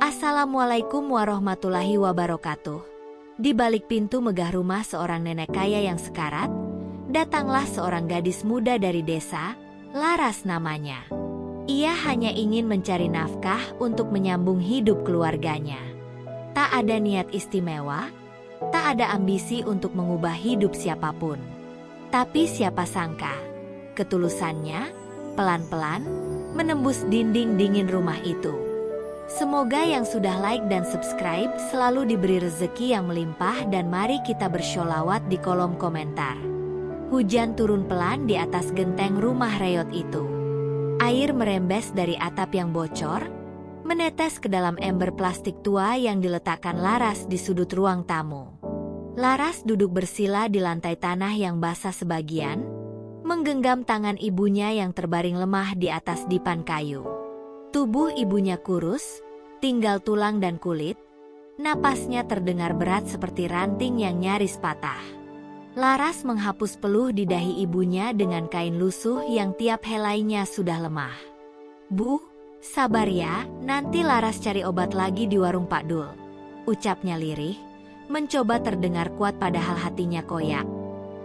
Assalamualaikum warahmatullahi wabarakatuh. Di balik pintu megah rumah seorang nenek kaya yang sekarat, datanglah seorang gadis muda dari desa, Laras namanya. Ia hanya ingin mencari nafkah untuk menyambung hidup keluarganya. Tak ada niat istimewa, tak ada ambisi untuk mengubah hidup siapapun. Tapi siapa sangka, ketulusannya pelan-pelan menembus dinding dingin rumah itu. Semoga yang sudah like dan subscribe selalu diberi rezeki yang melimpah dan mari kita bersholawat di kolom komentar. Hujan turun pelan di atas genteng rumah reot itu. Air merembes dari atap yang bocor, menetes ke dalam ember plastik tua yang diletakkan Laras di sudut ruang tamu. Laras duduk bersila di lantai tanah yang basah sebagian, menggenggam tangan ibunya yang terbaring lemah di atas dipan kayu. Tubuh ibunya kurus, tinggal tulang dan kulit, napasnya terdengar berat seperti ranting yang nyaris patah. Laras menghapus peluh di dahi ibunya dengan kain lusuh yang tiap helainya sudah lemah. "Bu, sabar ya, nanti Laras cari obat lagi di warung Pak Dul," ucapnya lirih, mencoba terdengar kuat padahal hatinya koyak.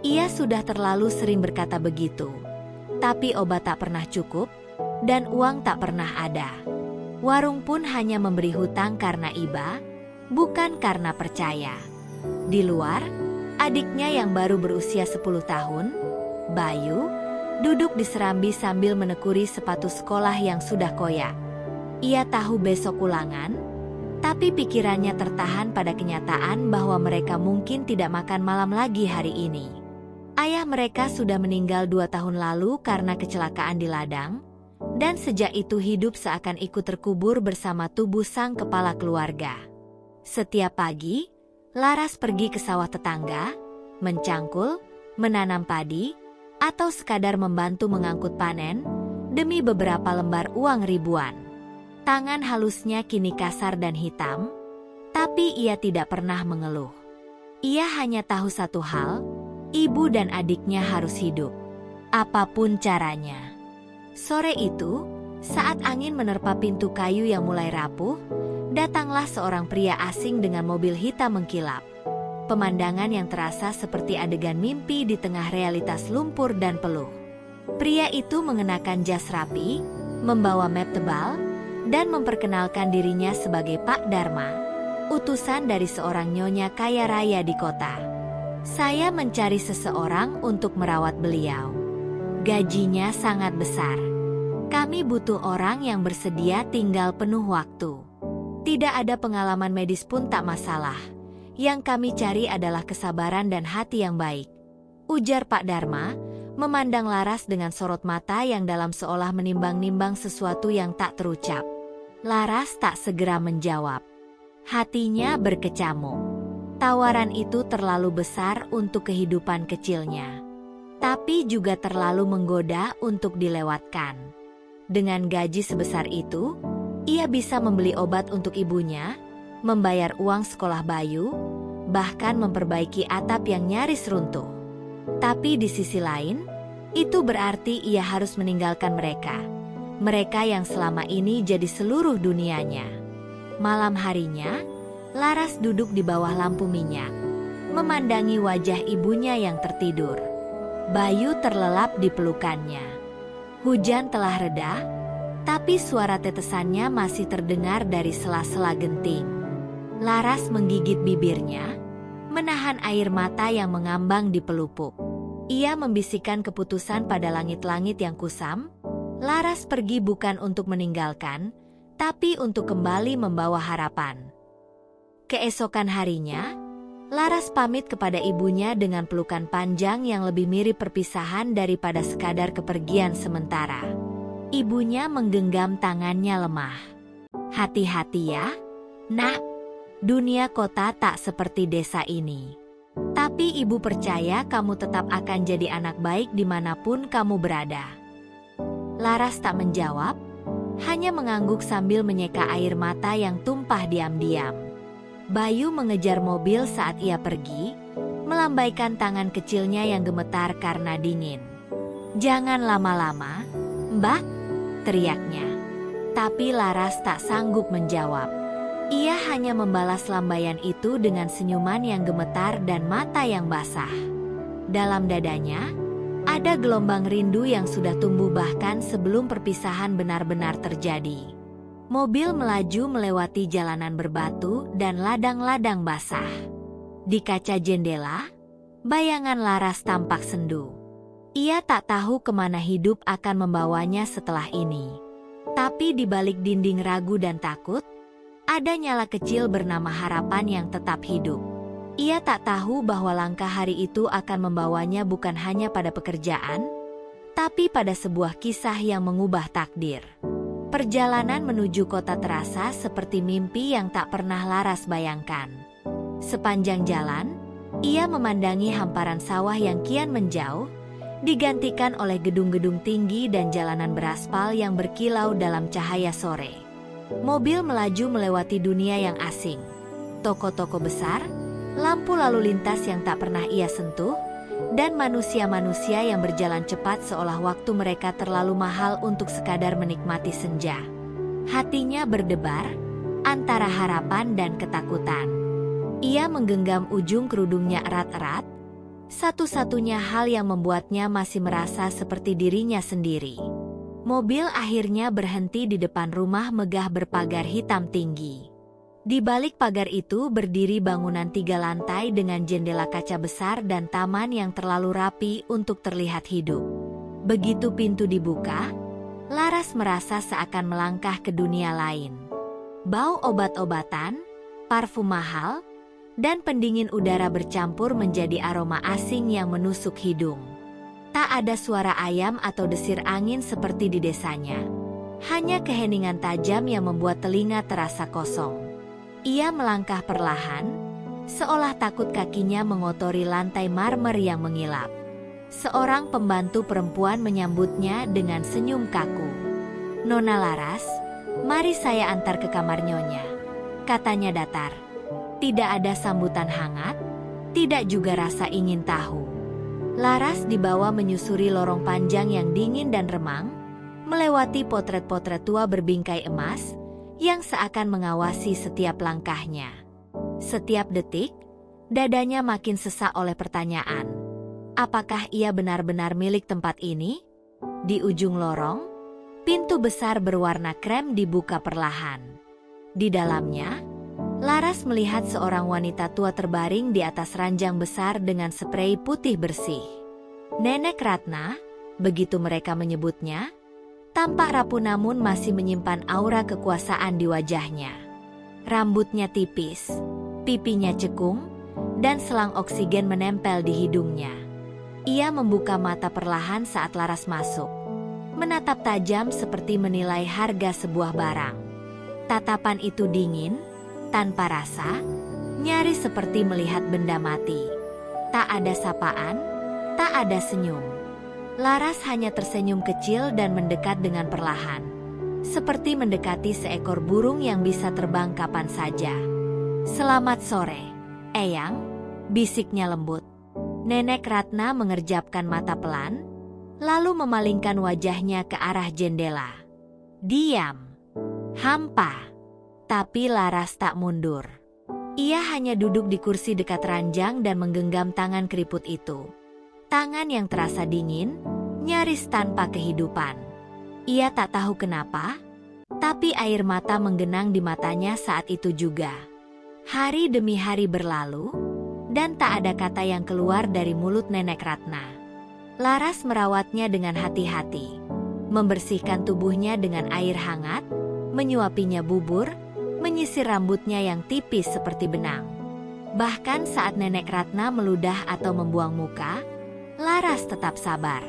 Ia sudah terlalu sering berkata begitu, tapi obat tak pernah cukup, dan uang tak pernah ada. Warung pun hanya memberi hutang karena iba, bukan karena percaya. Di luar, adiknya yang baru berusia 10 tahun, Bayu, duduk di serambi sambil menekuri sepatu sekolah yang sudah koyak. Ia tahu besok ulangan, tapi pikirannya tertahan pada kenyataan bahwa mereka mungkin tidak makan malam lagi hari ini. Ayah mereka sudah meninggal 2 tahun lalu karena kecelakaan di ladang, dan sejak itu hidup seakan ikut terkubur bersama tubuh sang kepala keluarga. Setiap pagi, Laras pergi ke sawah tetangga, mencangkul, menanam padi, atau sekadar membantu mengangkut panen, demi beberapa lembar uang ribuan. Tangan halusnya kini kasar dan hitam, tapi ia tidak pernah mengeluh. Ia hanya tahu satu hal, ibu dan adiknya harus hidup, apapun caranya. Sore itu, saat angin menerpa pintu kayu yang mulai rapuh, datanglah seorang pria asing dengan mobil hitam mengkilap. Pemandangan yang terasa seperti adegan mimpi di tengah realitas lumpur dan peluh. Pria itu mengenakan jas rapi, membawa map tebal, dan memperkenalkan dirinya sebagai Pak Dharma, utusan dari seorang nyonya kaya raya di kota. "Saya mencari seseorang untuk merawat beliau. Gajinya sangat besar. Kami butuh orang yang bersedia tinggal penuh waktu. Tidak ada pengalaman medis pun tak masalah. Yang kami cari adalah kesabaran dan hati yang baik," ujar Pak Dharma, memandang Laras dengan sorot mata yang dalam seolah menimbang-nimbang sesuatu yang tak terucap. Laras tak segera menjawab. Hatinya berkecamuk. Tawaran itu terlalu besar untuk kehidupan kecilnya, tapi juga terlalu menggoda untuk dilewatkan. Dengan gaji sebesar itu, ia bisa membeli obat untuk ibunya, membayar uang sekolah Bayu, bahkan memperbaiki atap yang nyaris runtuh. Tapi di sisi lain, itu berarti ia harus meninggalkan mereka. Mereka yang selama ini jadi seluruh dunianya. Malam harinya, Laras duduk di bawah lampu minyak, memandangi wajah ibunya yang tertidur. Bayu terlelap di pelukannya. Hujan telah reda, tapi suara tetesannya masih terdengar dari sela-sela genting. Laras menggigit bibirnya, menahan air mata yang mengambang di pelupuk. Ia membisikkan keputusan pada langit-langit yang kusam. Laras pergi bukan untuk meninggalkan, tapi untuk kembali membawa harapan. Keesokan harinya, Laras pamit kepada ibunya dengan pelukan panjang yang lebih mirip perpisahan daripada sekadar kepergian sementara. Ibunya menggenggam tangannya lemah. "Hati-hati ya, Nak. Dunia kota tak seperti desa ini. Tapi ibu percaya kamu tetap akan jadi anak baik dimanapun kamu berada." Laras tak menjawab, hanya mengangguk sambil menyeka air mata yang tumpah diam-diam. Bayu mengejar mobil saat ia pergi, melambaikan tangan kecilnya yang gemetar karena dingin. "Jangan lama-lama, Mbak," teriaknya. Tapi Laras tak sanggup menjawab. Ia hanya membalas lambaian itu dengan senyuman yang gemetar dan mata yang basah. Dalam dadanya, ada gelombang rindu yang sudah tumbuh bahkan sebelum perpisahan benar-benar terjadi. Mobil melaju melewati jalanan berbatu dan ladang-ladang basah. Di kaca jendela, bayangan Laras tampak sendu. Ia tak tahu kemana hidup akan membawanya setelah ini. Tapi di balik dinding ragu dan takut, ada nyala kecil bernama harapan yang tetap hidup. Ia tak tahu bahwa langkah hari itu akan membawanya bukan hanya pada pekerjaan, tapi pada sebuah kisah yang mengubah takdir. Perjalanan menuju kota terasa seperti mimpi yang tak pernah Laras bayangkan. Sepanjang jalan, ia memandangi hamparan sawah yang kian menjauh, digantikan oleh gedung-gedung tinggi dan jalanan beraspal yang berkilau dalam cahaya sore. Mobil melaju melewati dunia yang asing. Toko-toko besar, lampu lalu lintas yang tak pernah ia sentuh, dan manusia-manusia yang berjalan cepat seolah waktu mereka terlalu mahal untuk sekadar menikmati senja. Hatinya berdebar antara harapan dan ketakutan. Ia menggenggam ujung kerudungnya erat-erat, satu-satunya hal yang membuatnya masih merasa seperti dirinya sendiri. Mobil akhirnya berhenti di depan rumah megah berpagar hitam tinggi. Di balik pagar itu berdiri bangunan 3 lantai dengan jendela kaca besar dan taman yang terlalu rapi untuk terlihat hidup. Begitu pintu dibuka, Laras merasa seakan melangkah ke dunia lain. Bau obat-obatan, parfum mahal, dan pendingin udara bercampur menjadi aroma asing yang menusuk hidung. Tak ada suara ayam atau desir angin seperti di desanya. Hanya keheningan tajam yang membuat telinga terasa kosong. Ia melangkah perlahan, seolah takut kakinya mengotori lantai marmer yang mengilap. Seorang pembantu perempuan menyambutnya dengan senyum kaku. "Nona Laras, mari saya antar ke kamar Nyonya," katanya datar. Tidak ada sambutan hangat, tidak juga rasa ingin tahu. Laras dibawa menyusuri lorong panjang yang dingin dan remang, melewati potret-potret tua berbingkai emas, yang seakan mengawasi setiap langkahnya. Setiap detik, dadanya makin sesak oleh pertanyaan. Apakah ia benar-benar milik tempat ini? Di ujung lorong, pintu besar berwarna krem dibuka perlahan. Di dalamnya, Laras melihat seorang wanita tua terbaring di atas ranjang besar dengan sprei putih bersih. Nenek Ratna, begitu mereka menyebutnya, tampak rapuh namun masih menyimpan aura kekuasaan di wajahnya. Rambutnya tipis, pipinya cekung, dan selang oksigen menempel di hidungnya. Ia membuka mata perlahan saat Laras masuk, menatap tajam seperti menilai harga sebuah barang. Tatapan itu dingin, tanpa rasa, nyaris seperti melihat benda mati. Tak ada sapaan, tak ada senyum. Laras hanya tersenyum kecil dan mendekat dengan perlahan, seperti mendekati seekor burung yang bisa terbang kapan saja. "Selamat sore, Eyang," bisiknya lembut. Nenek Ratna mengerjapkan mata pelan, lalu memalingkan wajahnya ke arah jendela. Diam, hampa. Tapi Laras tak mundur. Ia hanya duduk di kursi dekat ranjang dan menggenggam tangan keriput itu. Tangan yang terasa dingin, nyaris tanpa kehidupan. Ia tak tahu kenapa, tapi air mata menggenang di matanya saat itu juga. Hari demi hari berlalu, dan tak ada kata yang keluar dari mulut Nenek Ratna. Laras merawatnya dengan hati-hati, membersihkan tubuhnya dengan air hangat, menyuapinya bubur, menyisir rambutnya yang tipis seperti benang. Bahkan saat Nenek Ratna meludah atau membuang muka, Laras tetap sabar.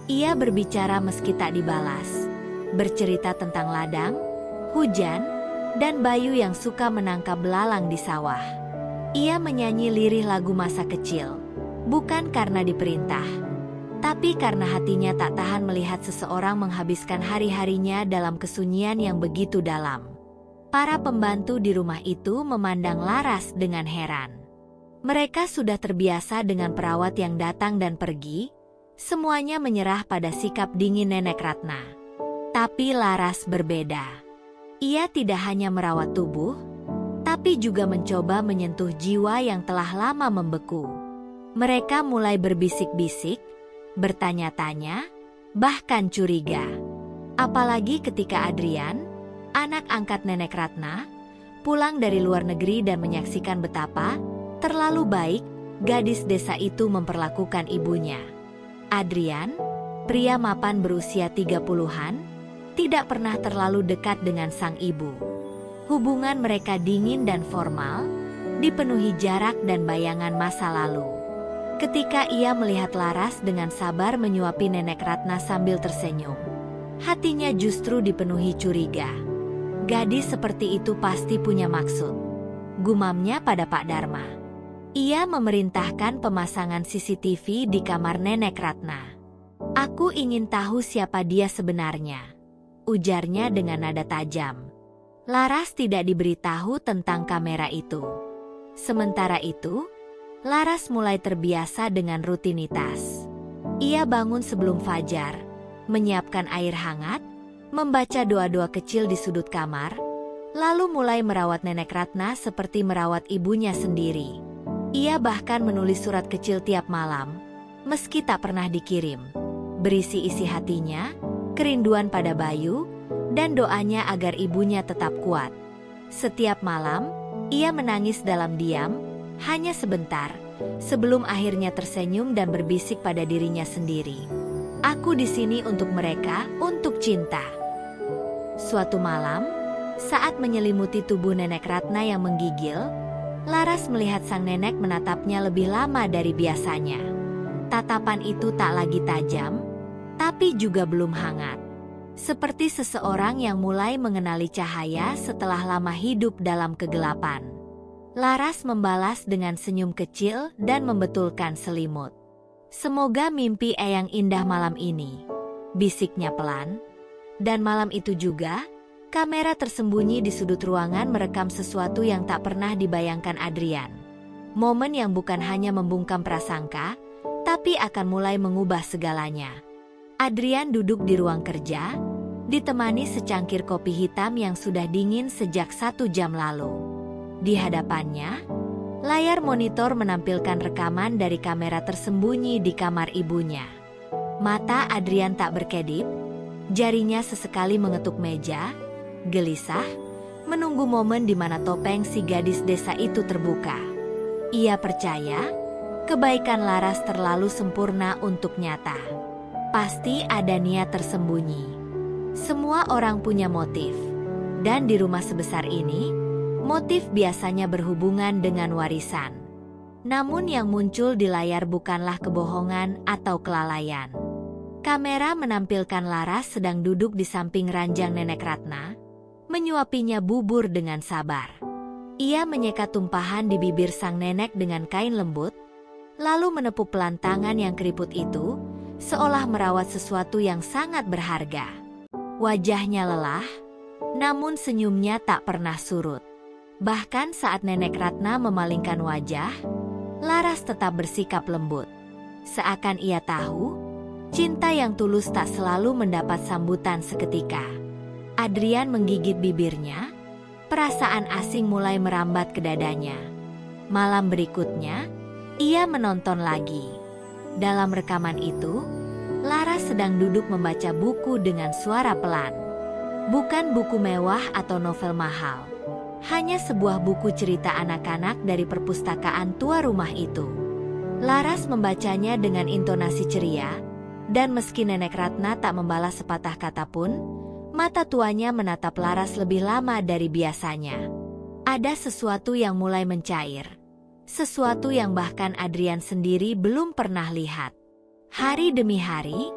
Ia berbicara meski tak dibalas, bercerita tentang ladang, hujan, dan Bayu yang suka menangkap belalang di sawah. Ia menyanyi lirih lagu masa kecil, bukan karena diperintah, tapi karena hatinya tak tahan melihat seseorang menghabiskan hari-harinya dalam kesunyian yang begitu dalam. Para pembantu di rumah itu memandang Laras dengan heran. Mereka sudah terbiasa dengan perawat yang datang dan pergi, semuanya menyerah pada sikap dingin Nenek Ratna. Tapi Laras berbeda. Ia tidak hanya merawat tubuh, tapi juga mencoba menyentuh jiwa yang telah lama membeku. Mereka mulai berbisik-bisik, bertanya-tanya, bahkan curiga. Apalagi ketika Adrian, anak angkat Nenek Ratna, pulang dari luar negeri dan menyaksikan betapa terlalu baik gadis desa itu memperlakukan ibunya. Adrian, pria mapan berusia 30-an, tidak pernah terlalu dekat dengan sang ibu. Hubungan mereka dingin dan formal, dipenuhi jarak dan bayangan masa lalu. Ketika ia melihat Laras dengan sabar menyuapi Nenek Ratna sambil tersenyum, hatinya justru dipenuhi curiga. Gadis seperti itu pasti punya maksud, gumamnya pada Pak Dharma. Ia memerintahkan pemasangan CCTV di kamar Nenek Ratna. "Aku ingin tahu siapa dia sebenarnya," ujarnya dengan nada tajam. Laras tidak diberitahu tentang kamera itu. Sementara itu, Laras mulai terbiasa dengan rutinitas. Ia bangun sebelum fajar, menyiapkan air hangat, membaca doa-doa kecil di sudut kamar, lalu mulai merawat Nenek Ratna seperti merawat ibunya sendiri. Ia bahkan menulis surat kecil tiap malam, meski tak pernah dikirim, berisi isi hatinya, kerinduan pada Bayu, dan doanya agar ibunya tetap kuat. Setiap malam, ia menangis dalam diam, hanya sebentar, sebelum akhirnya tersenyum dan berbisik pada dirinya sendiri. "Aku di sini untuk mereka, untuk cinta." Suatu malam, saat menyelimuti tubuh Nenek Ratna yang menggigil, Laras melihat sang nenek menatapnya lebih lama dari biasanya. Tatapan itu tak lagi tajam, tapi juga belum hangat. Seperti seseorang yang mulai mengenali cahaya setelah lama hidup dalam kegelapan. Laras membalas dengan senyum kecil dan membetulkan selimut. "Semoga mimpi eyang indah malam ini," bisiknya pelan. Dan malam itu juga, kamera tersembunyi di sudut ruangan merekam sesuatu yang tak pernah dibayangkan Adrian. Momen yang bukan hanya membungkam prasangka, tapi akan mulai mengubah segalanya. Adrian duduk di ruang kerja, ditemani secangkir kopi hitam yang sudah dingin sejak 1 jam lalu. Di hadapannya, layar monitor menampilkan rekaman dari kamera tersembunyi di kamar ibunya. Mata Adrian tak berkedip, jarinya sesekali mengetuk meja, gelisah, menunggu momen di mana topeng si gadis desa itu terbuka. Ia percaya, kebaikan Laras terlalu sempurna untuk nyata. Pasti ada niat tersembunyi. Semua orang punya motif. Dan di rumah sebesar ini, motif biasanya berhubungan dengan warisan. Namun yang muncul di layar bukanlah kebohongan atau kelalaian. Kamera menampilkan Laras sedang duduk di samping ranjang Nenek Ratna, menyuapinya bubur dengan sabar. Ia menyeka tumpahan di bibir sang nenek dengan kain lembut, lalu menepuk pelan tangan yang keriput itu, seolah merawat sesuatu yang sangat berharga. Wajahnya lelah, namun senyumnya tak pernah surut. Bahkan saat Nenek Ratna memalingkan wajah, Laras tetap bersikap lembut. Seakan ia tahu, cinta yang tulus tak selalu mendapat sambutan seketika. Adrian menggigit bibirnya, perasaan asing mulai merambat ke dadanya. Malam berikutnya, ia menonton lagi. Dalam rekaman itu, Laras sedang duduk membaca buku dengan suara pelan. Bukan buku mewah atau novel mahal. Hanya sebuah buku cerita anak-anak dari perpustakaan tua rumah itu. Laras membacanya dengan intonasi ceria, dan meski Nenek Ratna tak membalas sepatah kata pun, mata tuanya menatap Laras lebih lama dari biasanya. Ada sesuatu yang mulai mencair. Sesuatu yang bahkan Adrian sendiri belum pernah lihat. Hari demi hari,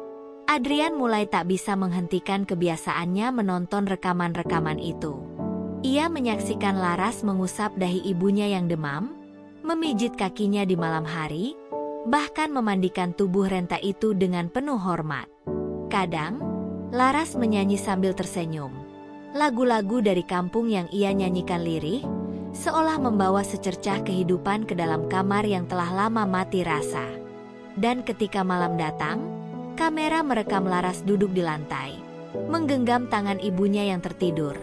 Adrian mulai tak bisa menghentikan kebiasaannya menonton rekaman-rekaman itu. Ia menyaksikan Laras mengusap dahi ibunya yang demam, memijit kakinya di malam hari, bahkan memandikan tubuh renta itu dengan penuh hormat. Kadang, Laras menyanyi sambil tersenyum. Lagu-lagu dari kampung yang ia nyanyikan lirih, seolah membawa secercah kehidupan ke dalam kamar yang telah lama mati rasa. Dan ketika malam datang, kamera merekam Laras duduk di lantai, menggenggam tangan ibunya yang tertidur,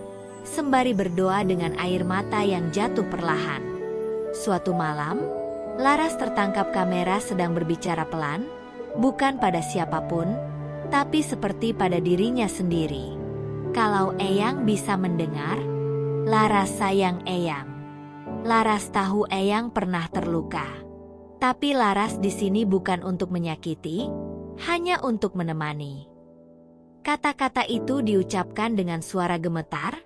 sembari berdoa dengan air mata yang jatuh perlahan. Suatu malam, Laras tertangkap kamera sedang berbicara pelan, bukan pada siapapun, tapi seperti pada dirinya sendiri. Kalau Eyang bisa mendengar, Laras sayang Eyang. Laras tahu Eyang pernah terluka. Tapi Laras di sini bukan untuk menyakiti, hanya untuk menemani. Kata-kata itu diucapkan dengan suara gemetar,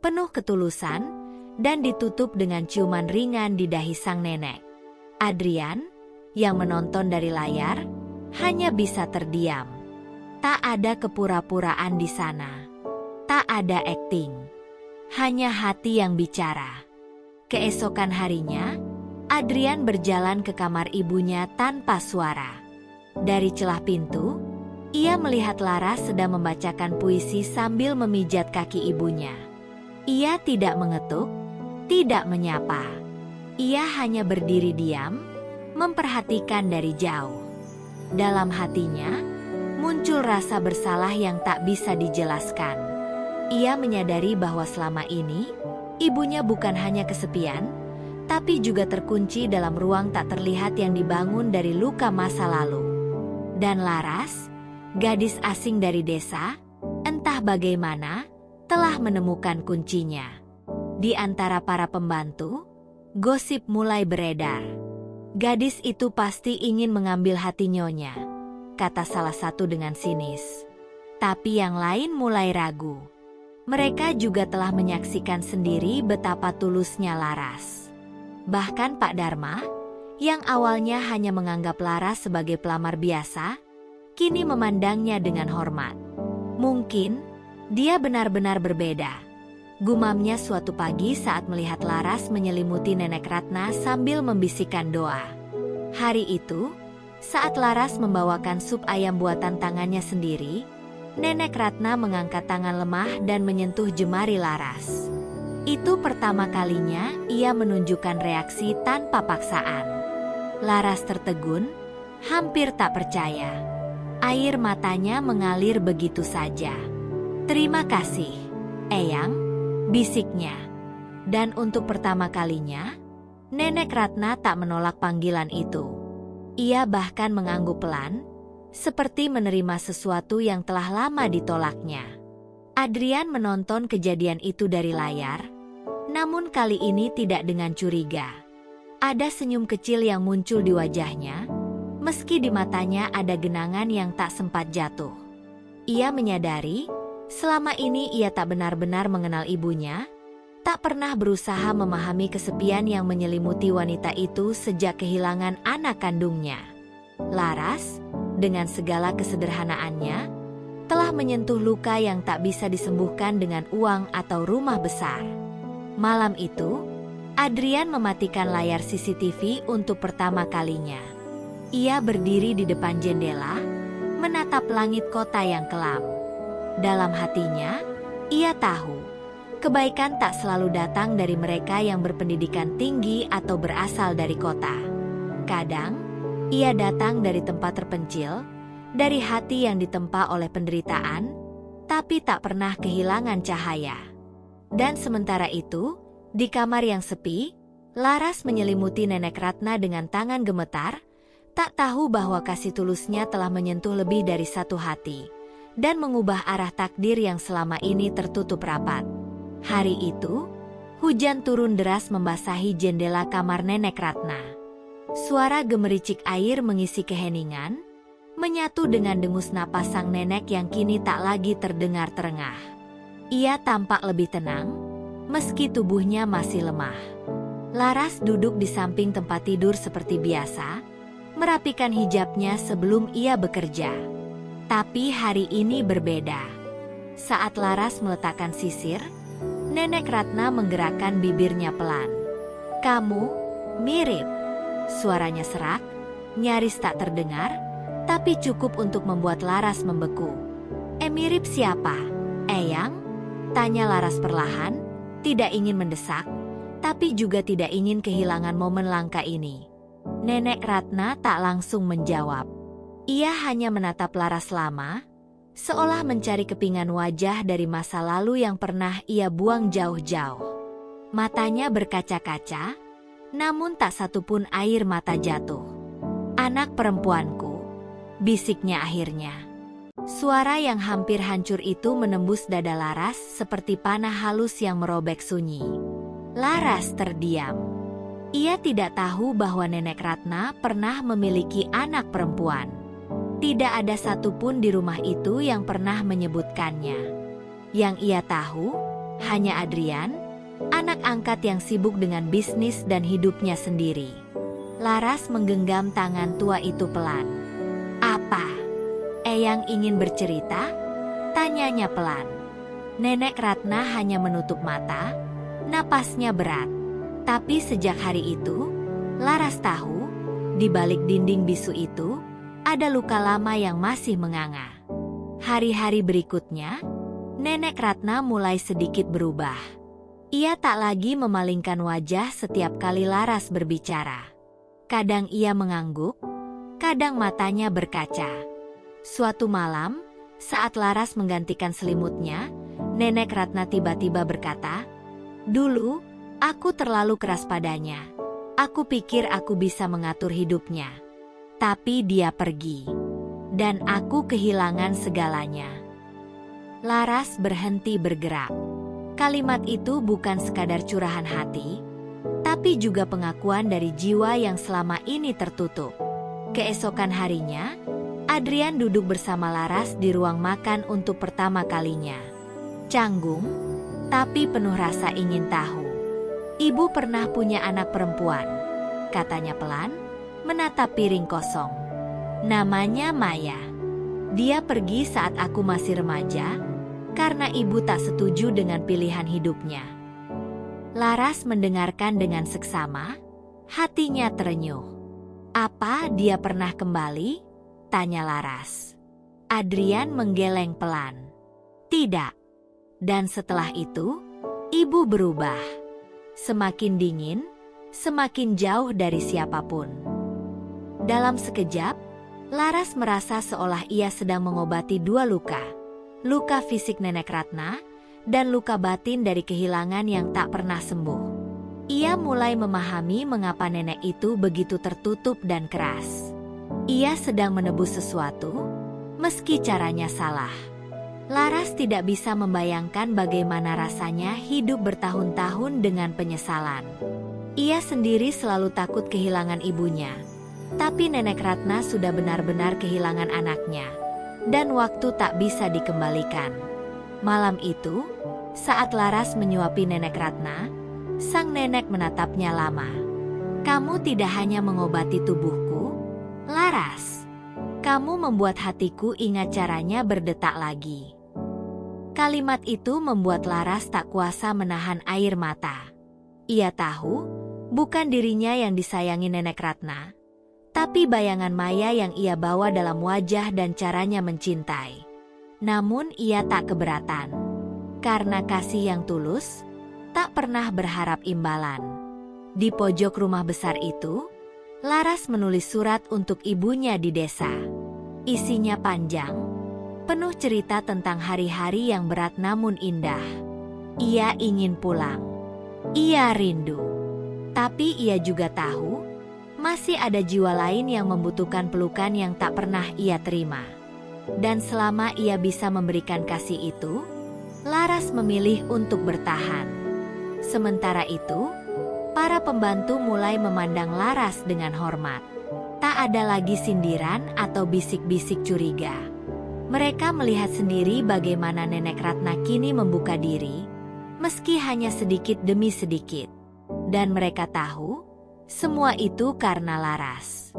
penuh ketulusan, dan ditutup dengan ciuman ringan di dahi sang nenek. Adrian, yang menonton dari layar, hanya bisa terdiam. Tak ada kepura-puraan di sana. Tak ada akting. Hanya hati yang bicara. Keesokan harinya, Adrian berjalan ke kamar ibunya tanpa suara. Dari celah pintu, ia melihat Laras sedang membacakan puisi sambil memijat kaki ibunya. Ia tidak mengetuk, tidak menyapa. Ia hanya berdiri diam, memperhatikan dari jauh. Dalam hatinya, muncul rasa bersalah yang tak bisa dijelaskan. Ia menyadari bahwa selama ini, ibunya bukan hanya kesepian, tapi juga terkunci dalam ruang tak terlihat yang dibangun dari luka masa lalu. Dan Laras, gadis asing dari desa, entah bagaimana, telah menemukan kuncinya. Di antara para pembantu, gosip mulai beredar. Gadis itu pasti ingin mengambil hati Nyonya, kata salah satu dengan sinis. Tapi yang lain mulai ragu. Mereka juga telah menyaksikan sendiri betapa tulusnya Laras. Bahkan Pak Dharma, yang awalnya hanya menganggap Laras sebagai pelamar biasa, kini memandangnya dengan hormat. Mungkin, dia benar-benar berbeda. Gumamnya suatu pagi saat melihat Laras menyelimuti Nenek Ratna sambil membisikkan doa. Hari itu, saat Laras membawakan sup ayam buatan tangannya sendiri, Nenek Ratna mengangkat tangan lemah dan menyentuh jemari Laras. Itu pertama kalinya ia menunjukkan reaksi tanpa paksaan. Laras tertegun, hampir tak percaya. Air matanya mengalir begitu saja. "Terima kasih, Eyang," bisiknya. Dan untuk pertama kalinya, Nenek Ratna tak menolak panggilan itu. Ia bahkan mengangguk pelan, seperti menerima sesuatu yang telah lama ditolaknya. Adrian menonton kejadian itu dari layar, namun kali ini tidak dengan curiga. Ada senyum kecil yang muncul di wajahnya, meski di matanya ada genangan yang tak sempat jatuh. Ia menyadari, selama ini ia tak benar-benar mengenal ibunya, tak pernah berusaha memahami kesepian yang menyelimuti wanita itu sejak kehilangan anak kandungnya. Laras, dengan segala kesederhanaannya, telah menyentuh luka yang tak bisa disembuhkan dengan uang atau rumah besar. Malam itu, Adrian mematikan layar CCTV untuk pertama kalinya. Ia berdiri di depan jendela, menatap langit kota yang kelam. Dalam hatinya, ia tahu, kebaikan tak selalu datang dari mereka yang berpendidikan tinggi atau berasal dari kota. Kadang, ia datang dari tempat terpencil, dari hati yang ditempa oleh penderitaan, tapi tak pernah kehilangan cahaya. Dan sementara itu, di kamar yang sepi, Laras menyelimuti Nenek Ratna dengan tangan gemetar, tak tahu bahwa kasih tulusnya telah menyentuh lebih dari satu hati, dan mengubah arah takdir yang selama ini tertutup rapat. Hari itu, hujan turun deras membasahi jendela kamar Nenek Ratna. Suara gemericik air mengisi keheningan, menyatu dengan dengus napas sang nenek yang kini tak lagi terdengar terengah. Ia tampak lebih tenang, meski tubuhnya masih lemah. Laras duduk di samping tempat tidur seperti biasa, merapikan hijabnya sebelum ia bekerja. Tapi hari ini berbeda. Saat Laras meletakkan sisir, Nenek Ratna menggerakkan bibirnya pelan. "Kamu mirip." Suaranya serak, nyaris tak terdengar, tapi cukup untuk membuat Laras membeku. Mirip siapa, Eyang?" tanya Laras perlahan, tidak ingin mendesak, tapi juga tidak ingin kehilangan momen langka ini. Nenek Ratna tak langsung menjawab. Ia hanya menatap Laras lama, seolah mencari kepingan wajah dari masa lalu yang pernah ia buang jauh-jauh. Matanya berkaca-kaca, namun tak satupun air mata jatuh. "Anak perempuanku," bisiknya akhirnya. Suara yang hampir hancur itu menembus dada Laras seperti panah halus yang merobek sunyi. Laras terdiam. Ia tidak tahu bahwa Nenek Ratna pernah memiliki anak perempuan. Tidak ada satupun di rumah itu yang pernah menyebutkannya. Yang ia tahu, hanya Adrian, anak angkat yang sibuk dengan bisnis dan hidupnya sendiri. Laras menggenggam tangan tua itu pelan. "Apa? Eyang ingin bercerita?" tanyanya pelan. Nenek Ratna hanya menutup mata, napasnya berat. Tapi sejak hari itu, Laras tahu, di balik dinding bisu itu, ada luka lama yang masih menganga. Hari-hari berikutnya, Nenek Ratna mulai sedikit berubah. Ia tak lagi memalingkan wajah setiap kali Laras berbicara. Kadang ia mengangguk, kadang matanya berkaca. Suatu malam, saat Laras menggantikan selimutnya, Nenek Ratna tiba-tiba berkata, "Dulu, aku terlalu keras padanya. Aku pikir aku bisa mengatur hidupnya. Tapi dia pergi. Dan aku kehilangan segalanya." Laras berhenti bergerak. Kalimat itu bukan sekadar curahan hati, tapi juga pengakuan dari jiwa yang selama ini tertutup. Keesokan harinya, Adrian duduk bersama Laras di ruang makan untuk pertama kalinya. Canggung, tapi penuh rasa ingin tahu. "Ibu pernah punya anak perempuan," katanya pelan, menatap piring kosong. "Namanya Maya. Dia pergi saat aku masih remaja, karena ibu tak setuju dengan pilihan hidupnya." Laras mendengarkan dengan seksama, hatinya terenyuh. "Apa dia pernah kembali?" tanya Laras. Adrian menggeleng pelan. "Tidak." Dan setelah itu, ibu berubah. Semakin dingin, semakin jauh dari siapapun. Dalam sekejap, Laras merasa seolah ia sedang mengobati dua luka. Luka fisik Nenek Ratna, dan luka batin dari kehilangan yang tak pernah sembuh. Ia mulai memahami mengapa nenek itu begitu tertutup dan keras. Ia sedang menebus sesuatu, meski caranya salah. Laras tidak bisa membayangkan bagaimana rasanya hidup bertahun-tahun dengan penyesalan. Ia sendiri selalu takut kehilangan ibunya. Tapi Nenek Ratna sudah benar-benar kehilangan anaknya. Dan waktu tak bisa dikembalikan. Malam itu, saat Laras menyuapi Nenek Ratna, sang nenek menatapnya lama. "Kamu tidak hanya mengobati tubuhku, Laras. Kamu membuat hatiku ingat caranya berdetak lagi." Kalimat itu membuat Laras tak kuasa menahan air mata. Ia tahu, bukan dirinya yang disayangi Nenek Ratna, tapi bayangan Maya yang ia bawa dalam wajah dan caranya mencintai. Namun ia tak keberatan. Karena kasih yang tulus, tak pernah berharap imbalan. Di pojok rumah besar itu, Laras menulis surat untuk ibunya di desa. Isinya panjang, penuh cerita tentang hari-hari yang berat namun indah. Ia ingin pulang. Ia rindu. Tapi ia juga tahu, masih ada jiwa lain yang membutuhkan pelukan yang tak pernah ia terima. Dan selama ia bisa memberikan kasih itu, Laras memilih untuk bertahan. Sementara itu, para pembantu mulai memandang Laras dengan hormat. Tak ada lagi sindiran atau bisik-bisik curiga. Mereka melihat sendiri bagaimana Nenek Ratna kini membuka diri, meski hanya sedikit demi sedikit. Dan mereka tahu, semua itu karena Laras.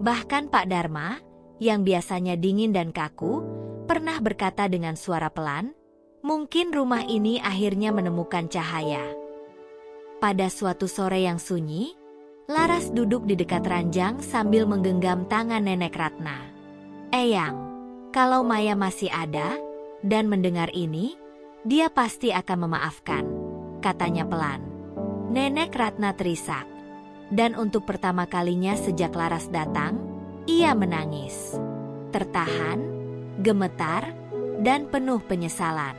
Bahkan Pak Dharma, yang biasanya dingin dan kaku, pernah berkata dengan suara pelan, "Mungkin rumah ini akhirnya menemukan cahaya." Pada suatu sore yang sunyi, Laras duduk di dekat ranjang sambil menggenggam tangan Nenek Ratna. "Eyang, kalau Maya masih ada dan mendengar ini, dia pasti akan memaafkan," katanya pelan. Nenek Ratna terisak, dan untuk pertama kalinya sejak Laras datang, ia menangis. Tertahan, gemetar, dan penuh penyesalan.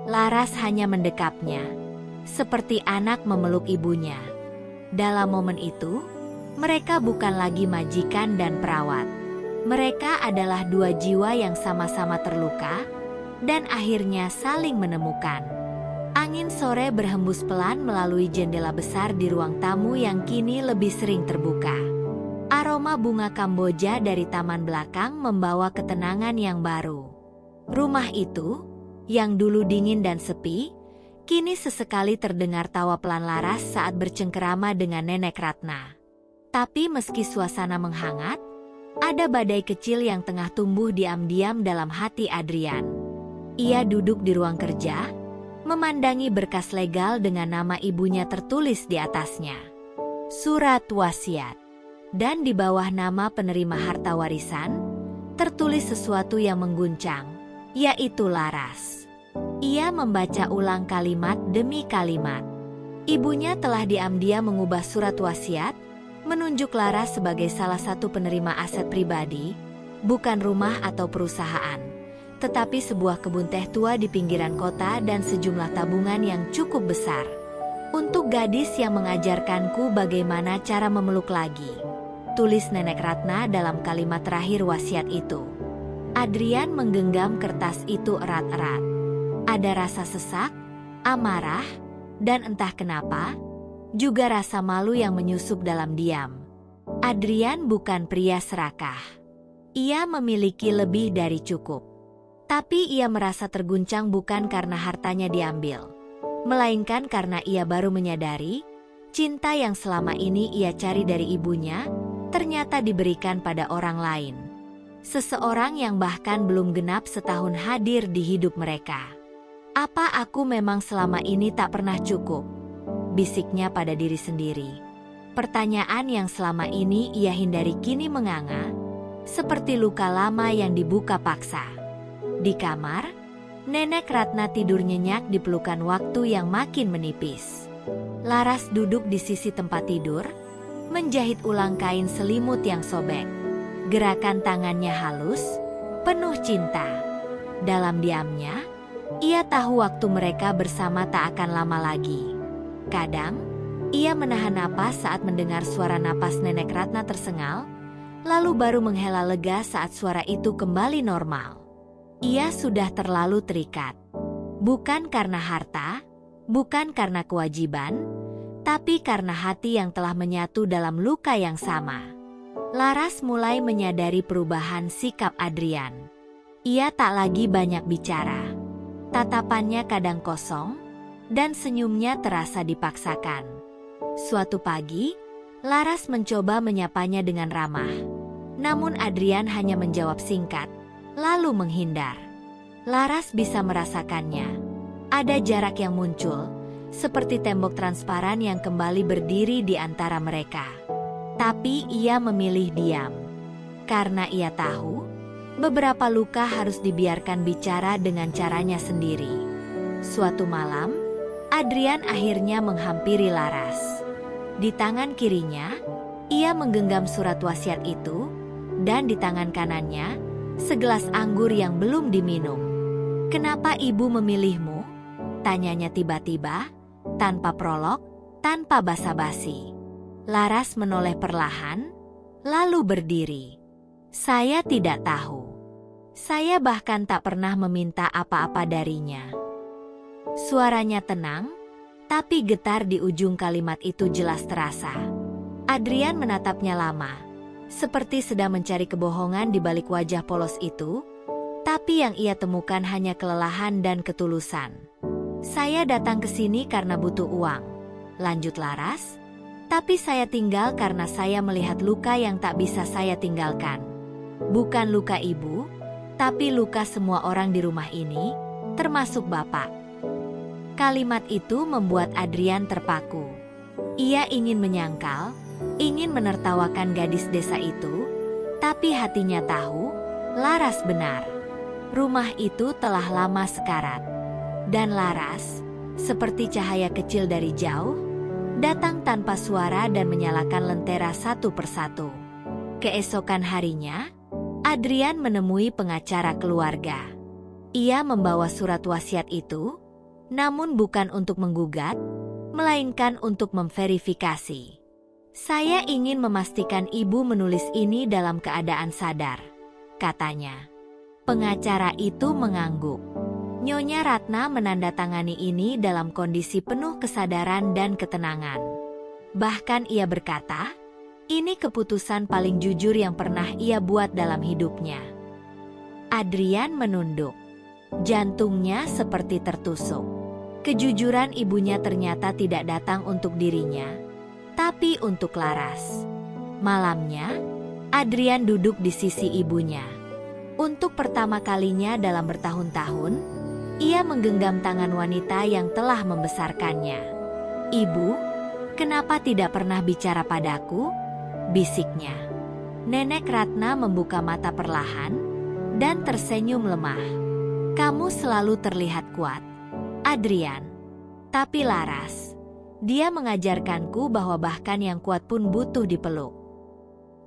Laras hanya mendekapnya, seperti anak memeluk ibunya. Dalam momen itu, mereka bukan lagi majikan dan perawat. Mereka adalah dua jiwa yang sama-sama terluka, dan akhirnya saling menemukan. Angin sore berhembus pelan melalui jendela besar di ruang tamu yang kini lebih sering terbuka. Aroma bunga Kamboja dari taman belakang membawa ketenangan yang baru. Rumah itu, yang dulu dingin dan sepi, kini sesekali terdengar tawa pelan Laras saat bercengkerama dengan Nenek Ratna. Tapi meski suasana menghangat, ada badai kecil yang tengah tumbuh diam-diam dalam hati Adrian. Ia duduk di ruang kerja, memandangi berkas legal dengan nama ibunya tertulis di atasnya. Surat wasiat. Dan di bawah nama penerima harta warisan, tertulis sesuatu yang mengguncang, yaitu Laras. Ia membaca ulang kalimat demi kalimat. Ibunya telah diam-diam mengubah surat wasiat, menunjuk Laras sebagai salah satu penerima aset pribadi, bukan rumah atau perusahaan, tetapi sebuah kebun teh tua di pinggiran kota dan sejumlah tabungan yang cukup besar. Untuk gadis yang mengajarkanku bagaimana cara memeluk lagi, tulis Nenek Ratna dalam kalimat terakhir wasiat itu. Adrian menggenggam kertas itu erat-erat. Ada rasa sesak, amarah, dan entah kenapa, juga rasa malu yang menyusup dalam diam. Adrian bukan pria serakah. Ia memiliki lebih dari cukup. Tapi ia merasa terguncang bukan karena hartanya diambil, melainkan karena ia baru menyadari, cinta yang selama ini ia cari dari ibunya, ternyata diberikan pada orang lain. Seseorang yang bahkan belum genap setahun hadir di hidup mereka. Apa aku memang selama ini tak pernah cukup? Bisiknya pada diri sendiri. Pertanyaan yang selama ini ia hindari kini menganga, seperti luka lama yang dibuka paksa. Di kamar, Nenek Ratna tidur nyenyak di pelukan waktu yang makin menipis. Laras duduk di sisi tempat tidur, menjahit ulang kain selimut yang sobek. Gerakan tangannya halus, penuh cinta. Dalam diamnya, ia tahu waktu mereka bersama tak akan lama lagi. Kadang, ia menahan napas saat mendengar suara napas Nenek Ratna tersengal, lalu baru menghela lega saat suara itu kembali normal. Ia sudah terlalu terikat. Bukan karena harta, bukan karena kewajiban, tapi karena hati yang telah menyatu dalam luka yang sama. Laras mulai menyadari perubahan sikap Adrian. Ia tak lagi banyak bicara. Tatapannya kadang kosong, dan senyumnya terasa dipaksakan. Suatu pagi, Laras mencoba menyapanya dengan ramah. Namun Adrian hanya menjawab singkat, lalu menghindar. Laras bisa merasakannya. Ada jarak yang muncul, seperti tembok transparan yang kembali berdiri di antara mereka. Tapi ia memilih diam. Karena ia tahu, beberapa luka harus dibiarkan bicara dengan caranya sendiri. Suatu malam, Adrian akhirnya menghampiri Laras. Di tangan kirinya, ia menggenggam surat wasiat itu, dan di tangan kanannya, segelas anggur yang belum diminum. "Kenapa ibu memilihmu?" tanyanya tiba-tiba, tanpa prolog, tanpa basa-basi. Laras menoleh perlahan, lalu berdiri. "Saya tidak tahu. Saya bahkan tak pernah meminta apa-apa darinya." Suaranya tenang, tapi getar di ujung kalimat itu jelas terasa. Adrian menatapnya lama, seperti sedang mencari kebohongan di balik wajah polos itu, tapi yang ia temukan hanya kelelahan dan ketulusan. "Saya datang ke sini karena butuh uang," lanjut Laras, "tapi saya tinggal karena saya melihat luka yang tak bisa saya tinggalkan. Bukan luka ibu, tapi luka semua orang di rumah ini, termasuk Bapak." Kalimat itu membuat Adrian terpaku. Ia ingin menyangkal, ingin menertawakan gadis desa itu, tapi hatinya tahu, Laras benar. Rumah itu telah lama sekarat. Dan Laras, seperti cahaya kecil dari jauh, datang tanpa suara dan menyalakan lentera satu persatu. Keesokan harinya, Adrian menemui pengacara keluarga. Ia membawa surat wasiat itu, namun bukan untuk menggugat, melainkan untuk memverifikasi. Saya ingin memastikan ibu menulis ini dalam keadaan sadar, katanya. Pengacara itu mengangguk. Nyonya Ratna menandatangani ini dalam kondisi penuh kesadaran dan ketenangan. Bahkan ia berkata, ini keputusan paling jujur yang pernah ia buat dalam hidupnya. Adrian menunduk. Jantungnya seperti tertusuk. Kejujuran ibunya ternyata tidak datang untuk dirinya, tapi untuk Laras. Malamnya, Adrian duduk di sisi ibunya. Untuk pertama kalinya dalam bertahun-tahun, ia menggenggam tangan wanita yang telah membesarkannya. "Ibu, kenapa tidak pernah bicara padaku?" bisiknya. Nenek Ratna membuka mata perlahan dan tersenyum lemah. "Kamu selalu terlihat kuat, Adrian. Tapi Laras, dia mengajarkanku bahwa bahkan yang kuat pun butuh dipeluk."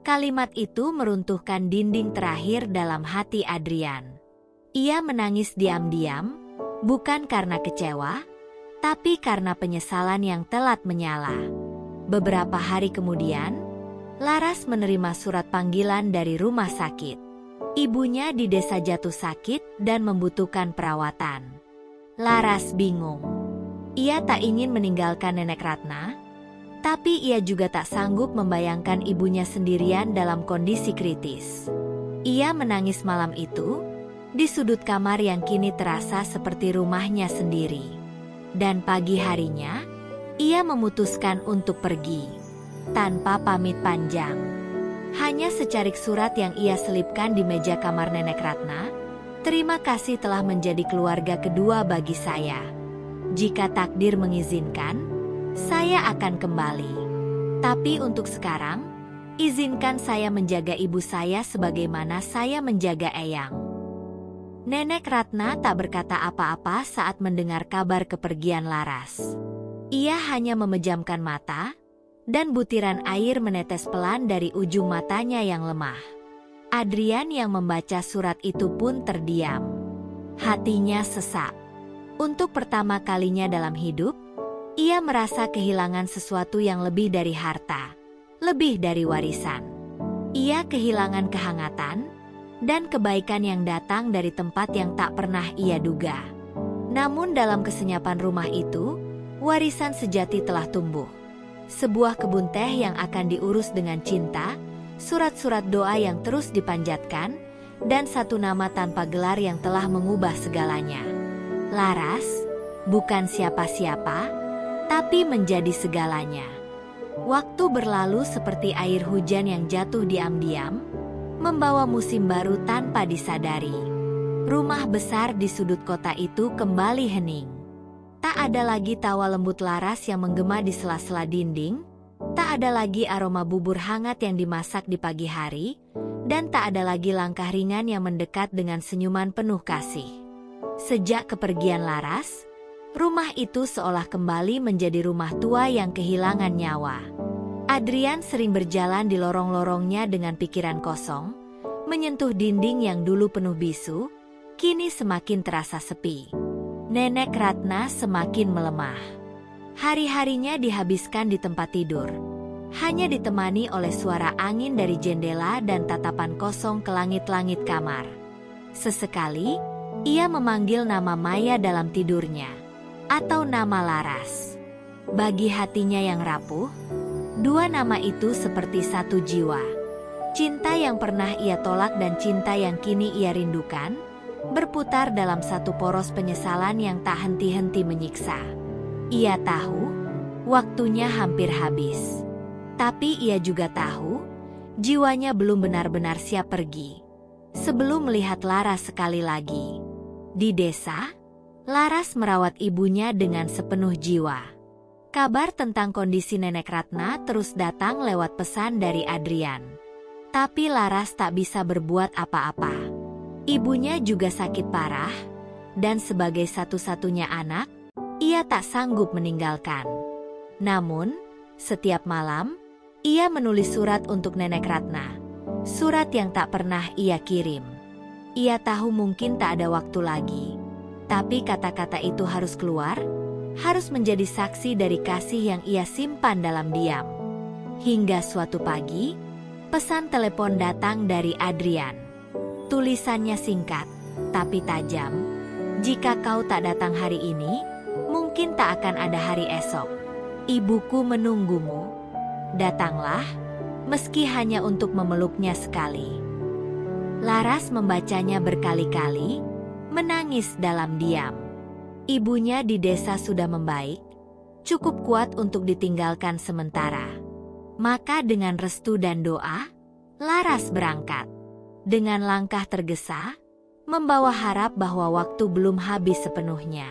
Kalimat itu meruntuhkan dinding terakhir dalam hati Adrian. Ia menangis diam-diam, bukan karena kecewa, tapi karena penyesalan yang telat menyala. Beberapa hari kemudian, Laras menerima surat panggilan dari rumah sakit. Ibunya di desa jatuh sakit dan membutuhkan perawatan. Laras bingung. Ia tak ingin meninggalkan Nenek Ratna, tapi ia juga tak sanggup membayangkan ibunya sendirian dalam kondisi kritis. Ia menangis malam itu, di sudut kamar yang kini terasa seperti rumahnya sendiri. Dan pagi harinya, ia memutuskan untuk pergi, tanpa pamit panjang. Hanya secarik surat yang ia selipkan di meja kamar Nenek Ratna. "Terima kasih telah menjadi keluarga kedua bagi saya. Jika takdir mengizinkan, saya akan kembali. Tapi untuk sekarang, izinkan saya menjaga ibu saya sebagaimana saya menjaga Eyang." Nenek Ratna tak berkata apa-apa saat mendengar kabar kepergian Laras. Ia hanya memejamkan mata, dan butiran air menetes pelan dari ujung matanya yang lemah. Adrian yang membaca surat itu pun terdiam. Hatinya sesak. Untuk pertama kalinya dalam hidup, ia merasa kehilangan sesuatu yang lebih dari harta, lebih dari warisan. Ia kehilangan kehangatan dan kebaikan yang datang dari tempat yang tak pernah ia duga. Namun dalam kesenyapan rumah itu, warisan sejati telah tumbuh. Sebuah kebun teh yang akan diurus dengan cinta, surat-surat doa yang terus dipanjatkan, dan satu nama tanpa gelar yang telah mengubah segalanya. Laras, bukan siapa-siapa, tapi menjadi segalanya. Waktu berlalu seperti air hujan yang jatuh diam-diam, membawa musim baru tanpa disadari. Rumah besar di sudut kota itu kembali hening. Tak ada lagi tawa lembut Laras yang menggema di sela-sela dinding, tak ada lagi aroma bubur hangat yang dimasak di pagi hari, dan tak ada lagi langkah ringan yang mendekat dengan senyuman penuh kasih. Sejak kepergian Laras, rumah itu seolah kembali menjadi rumah tua yang kehilangan nyawa. Adrian sering berjalan di lorong-lorongnya dengan pikiran kosong, menyentuh dinding yang dulu penuh bisu, kini semakin terasa sepi. Nenek Ratna semakin melemah. Hari-harinya dihabiskan di tempat tidur, hanya ditemani oleh suara angin dari jendela dan tatapan kosong ke langit-langit kamar. Sesekali, ia memanggil nama Maya dalam tidurnya, atau nama Laras. Bagi hatinya yang rapuh, dua nama itu seperti satu jiwa. Cinta yang pernah ia tolak dan cinta yang kini ia rindukan, berputar dalam satu poros penyesalan yang tak henti-henti menyiksa. Ia tahu, waktunya hampir habis. Tapi ia juga tahu, jiwanya belum benar-benar siap pergi. Sebelum melihat Laras sekali lagi. Di desa, Laras merawat ibunya dengan sepenuh jiwa. Kabar tentang kondisi Nenek Ratna terus datang lewat pesan dari Adrian. Tapi Laras tak bisa berbuat apa-apa. Ibunya juga sakit parah, dan sebagai satu-satunya anak, ia tak sanggup meninggalkan. Namun, setiap malam, ia menulis surat untuk Nenek Ratna. Surat yang tak pernah ia kirim. Ia tahu mungkin tak ada waktu lagi. Tapi kata-kata itu harus keluar, harus menjadi saksi dari kasih yang ia simpan dalam diam. Hingga suatu pagi, pesan telepon datang dari Adrian. Tulisannya singkat, tapi tajam. Jika kau tak datang hari ini, mungkin tak akan ada hari esok. Ibuku menunggumu. Datanglah, meski hanya untuk memeluknya sekali. Laras membacanya berkali-kali, menangis dalam diam. Ibunya di desa sudah membaik, cukup kuat untuk ditinggalkan sementara. Maka dengan restu dan doa, Laras berangkat. Dengan langkah tergesa, membawa harap bahwa waktu belum habis sepenuhnya.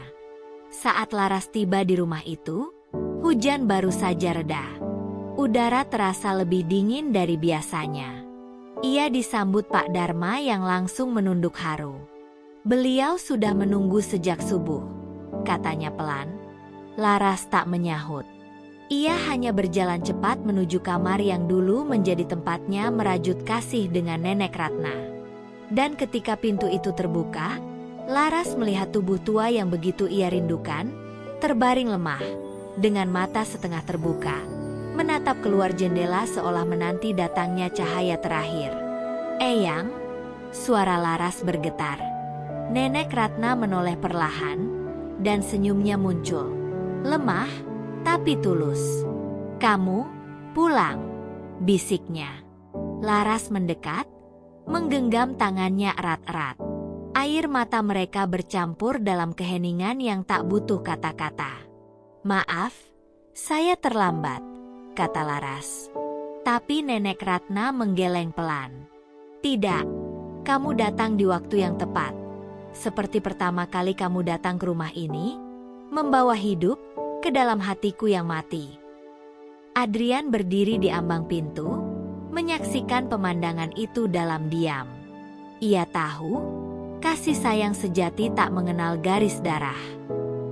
Saat Laras tiba di rumah itu, hujan baru saja reda. Udara terasa lebih dingin dari biasanya. Ia disambut Pak Dharma yang langsung menunduk haru. Beliau sudah menunggu sejak subuh, katanya pelan. Laras tak menyahut. Ia hanya berjalan cepat menuju kamar yang dulu menjadi tempatnya merajut kasih dengan Nenek Ratna. Dan ketika pintu itu terbuka, Laras melihat tubuh tua yang begitu ia rindukan, terbaring lemah, dengan mata setengah terbuka, menatap keluar jendela seolah menanti datangnya cahaya terakhir. "Eyang," suara Laras bergetar. Nenek Ratna menoleh perlahan, dan senyumnya muncul. Lemah, tapi tulus. "Kamu pulang," bisiknya. Laras mendekat, menggenggam tangannya erat-erat. Air mata mereka bercampur dalam keheningan yang tak butuh kata-kata. "Maaf, saya terlambat," kata Laras. Tapi Nenek Ratna menggeleng pelan. "Tidak, kamu datang di waktu yang tepat. Seperti pertama kali kamu datang ke rumah ini, membawa hidup ke dalam hatiku yang mati." Adrian berdiri di ambang pintu, menyaksikan pemandangan itu dalam diam. Ia tahu, kasih sayang sejati tak mengenal garis darah.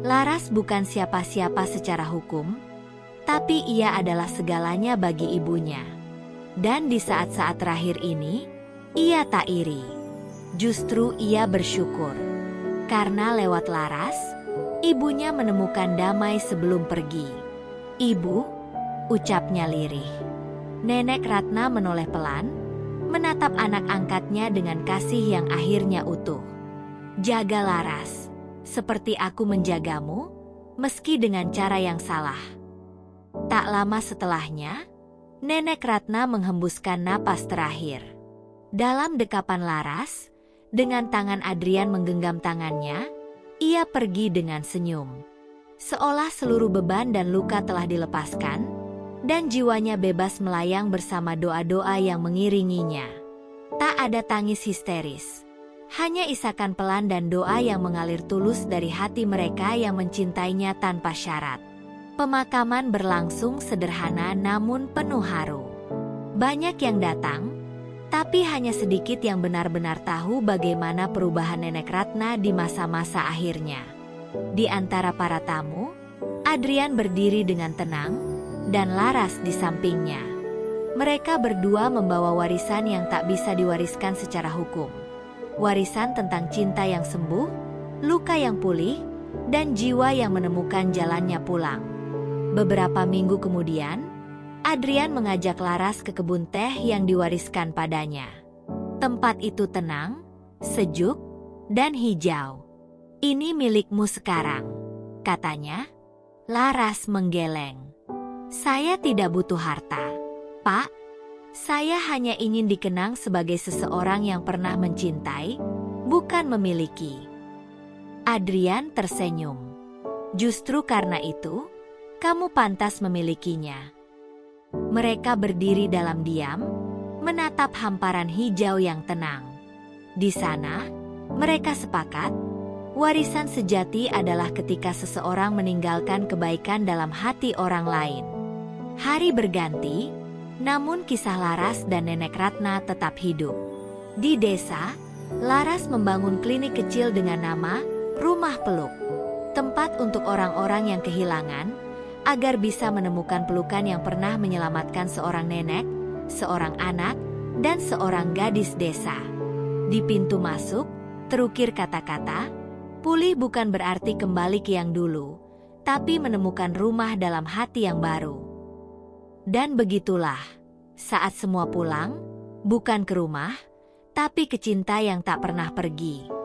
Laras bukan siapa-siapa secara hukum, tapi ia adalah segalanya bagi ibunya. Dan di saat-saat terakhir ini, ia tak iri. Justru ia bersyukur. Karena lewat Laras, ibunya menemukan damai sebelum pergi. "Ibu," ucapnya lirih. Nenek Ratna menoleh pelan, menatap anak angkatnya dengan kasih yang akhirnya utuh. "Jaga Laras, seperti aku menjagamu, meski dengan cara yang salah." Tak lama setelahnya, Nenek Ratna menghembuskan napas terakhir. Dalam dekapan Laras, dengan tangan Adrian menggenggam tangannya, ia pergi dengan senyum. Seolah seluruh beban dan luka telah dilepaskan, dan jiwanya bebas melayang bersama doa-doa yang mengiringinya. Tak ada tangis histeris, hanya isakan pelan dan doa yang mengalir tulus dari hati mereka yang mencintainya tanpa syarat. Pemakaman berlangsung sederhana namun penuh haru. Banyak yang datang, tapi hanya sedikit yang benar-benar tahu bagaimana perubahan Nenek Ratna di masa-masa akhirnya. Di antara para tamu, Adrian berdiri dengan tenang, dan Laras di sampingnya. Mereka berdua membawa warisan yang tak bisa diwariskan secara hukum. Warisan tentang cinta yang sembuh, luka yang pulih, dan jiwa yang menemukan jalannya pulang. Beberapa minggu kemudian, Adrian mengajak Laras ke kebun teh yang diwariskan padanya. Tempat itu tenang, sejuk, dan hijau. "Ini milikmu sekarang," katanya. Laras menggeleng. "Saya tidak butuh harta, Pak. Saya hanya ingin dikenang sebagai seseorang yang pernah mencintai, bukan memiliki." Adrian tersenyum. "Justru karena itu, kamu pantas memilikinya." Mereka berdiri dalam diam, menatap hamparan hijau yang tenang. Di sana, mereka sepakat, warisan sejati adalah ketika seseorang meninggalkan kebaikan dalam hati orang lain. Hari berganti, namun kisah Laras dan Nenek Ratna tetap hidup. Di desa, Laras membangun klinik kecil dengan nama Rumah Peluk, tempat untuk orang-orang yang kehilangan, agar bisa menemukan pelukan yang pernah menyelamatkan seorang nenek, seorang anak, dan seorang gadis desa. Di pintu masuk, terukir kata-kata, "Pulih bukan berarti kembali ke yang dulu, tapi menemukan rumah dalam hati yang baru." Dan begitulah, saat semua pulang, bukan ke rumah, tapi ke cinta yang tak pernah pergi.